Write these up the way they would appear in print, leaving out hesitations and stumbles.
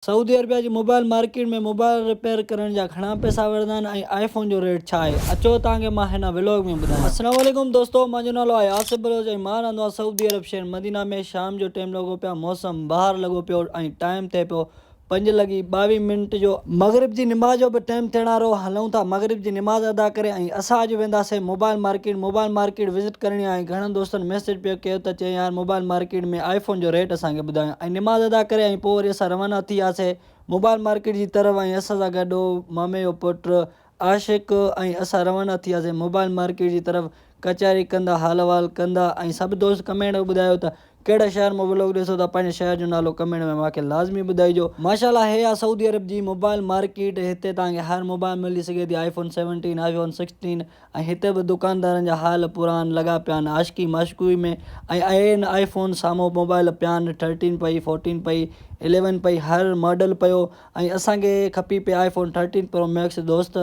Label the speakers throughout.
Speaker 1: Saudi Arabia जी mobile market में mobile repair करण जा घणा पैसा वठंदा आहिनि ऐं आईफोन जो रेट छा आहे। अचो तव्हांखे मां हिन व्लॉग में ॿुधायां। अस्सलाम वालेकुम दोस्तों, मुंहिंजो नालो आहे आसिफ बलोच ऐं मां रहंदो आहियां सऊदी अरब शहर मदीना में। शाम जो टाइम लॻो पियो, मौसम ॿाहिरि लॻो पियो ऐं टाइम थिए पियो 5:22 जो। मगरिब जी निमाज़ जो बि टाइम थियण वारो। हलूं था मगरिब जी निमाज़ अदा करे ऐं असां अॼु वेंदासीं मोबाइल मार्केट विज़िट करणी आहे। घणनि दोस्तनि मैसेज पियो कयो त चई यार मोबाइल मार्केट में आईफोन जो रेट असांखे ॿुधायो ऐं निमाज़ अदा करे ऐं पोइ वरी असां रवाना थी वियासीं मोबाइल मार्केट जी तरफ़। ऐं असां सां गॾु मामे जो पुटु आशिक़ ऐं असां रवाना थी वियासीं मोबाइल मार्केट जी तरफ़। कचहरी कंदा, हाल वाल कंदा ऐं सभु दोस्त कमेंट में ॿुधायो त कहिड़े शहर में व्लॉग ॾिसो था, पंहिंजे शहर जो नालो कमेंट में मूंखे लाज़मी ॿुधाइजो। माशाल्लाह हे आहे सऊदी अरब जी मोबाइल मार्केट। हिते तव्हांखे हर मोबाइल मिली सघे थी, आईफोन 17, आईफोन 16 ऐं हिते बि दुकानदारनि जा हाल पुरान लॻा पिया आहिनि आशिकी माशकुई में। ऐं आहिनि आईफोन साम्हूं मोबाइल पिया आहिनि 13 पई, 14 पई, 11 पई, हर मॉडल पियो। ऐं असांखे खपी पे आईफोन 13 प्रो मैक्स। दोस्त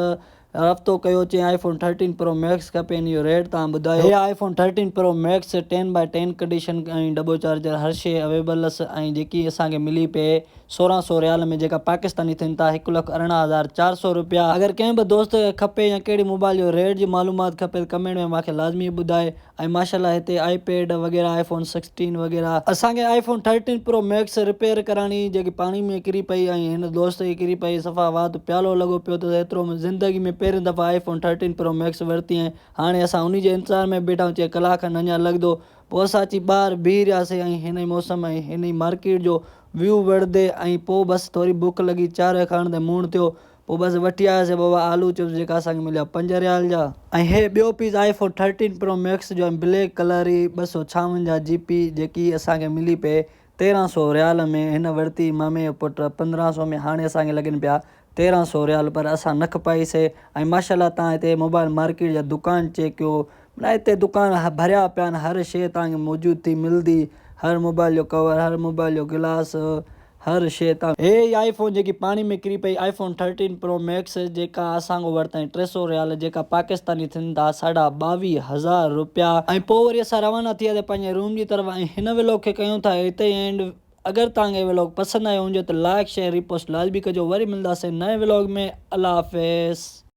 Speaker 1: रब्तो कयो, चई आईफोन 13 प्रो मैक्स खपे। इहो रेट तव्हां ॿुधायो। हे आईफोन 13 प्रो मैक्स 10/10 कंडीशन ऐं डबो चार्जर हर शइ अवेलेबल अथसि। ऐं जेकी असांखे मिली पए 1600 रियाल में, जेका पाकिस्तानी थियनि था 1,18,400 रुपया। अगरि कंहिं बि दोस्त खे खपे या कहिड़ी मोबाइल जो रेट जी मालूमात खपे त कमेंट में मूंखे लाज़मी ॿुधाए। ऐं माशाल्लाह हिते आईपैड वग़ैरह, आईफोन 16 वग़ैरह। असांखे आईफोन 13 प्रो मैक्स रिपेयर कराइणी, जेकी पाणी में किरी पई ऐं हिन दोस्त खे किरी पई सफ़ा वात प्यालो लॻो पियो त एतिरो ज़िंदगी में पहिरियों दफ़ा आईफोन 13 प्रो मैक्स वरिती ऐं हाणे असां उन जे इंतज़ार में बीठा आहियूं। चई कलाक खनि अञा लॻंदो। पोइ असां अची ॿाहिरि बीह रहियासीं ऐं हिन मौसम ऐं हिन मार्केट जो व्यू वठंदे ऐं पोइ बसि थोरी बुख लॻी, चांहि खाइण ते मूड थियो। पोइ बसि वठी आयासीं बाबा आलू चिप्स, जेका असांखे मिलिया 5 रियाल जा। ऐं हे ॿियो पीस आईफोन 13 प्रो मैक्स जो ब्लैक कलर ई 256 GB, जेकी असांखे मिली पए 1300 रियाल में। हिन वरिती मामे जो पुटु 1500 में। हाणे असांखे लॻनि पिया 1300 रियाल, पर असां न खपाईसीं। ऐं माशाल्लाह तव्हां हिते मोबाइल मार्केट जा दुकान चेक कयो, माना हिते दुकान भरिया पिया आहिनि। हर शइ तव्हांखे मौजूदु थी मिलंदी, हर मोबाइल जो कवर, हर मोबाइल जो गिलास, हर शइ। हे आईफोन जेकी पाणी में किरी पई आईफोन 13 प्रो मैक्स, जेका असांखो वरितई 300 रियाल, जेका पाकिस्तानी थियनि था 22,500 रुपया। ऐं पोइ वरी असां रवाना थी वियासीं पंहिंजे रूम जी तरफ़। ऐं हिन व्लॉग खे कयूं था हिते एंड। अगरि तव्हांखे व्लॉग पसंदि आयो हुजे त लाइक शेयर रिपोस्ट लाज़मी कजो। वरी मिलंदासीं नए व्लॉग में। अल्लाह हाफ़िज़।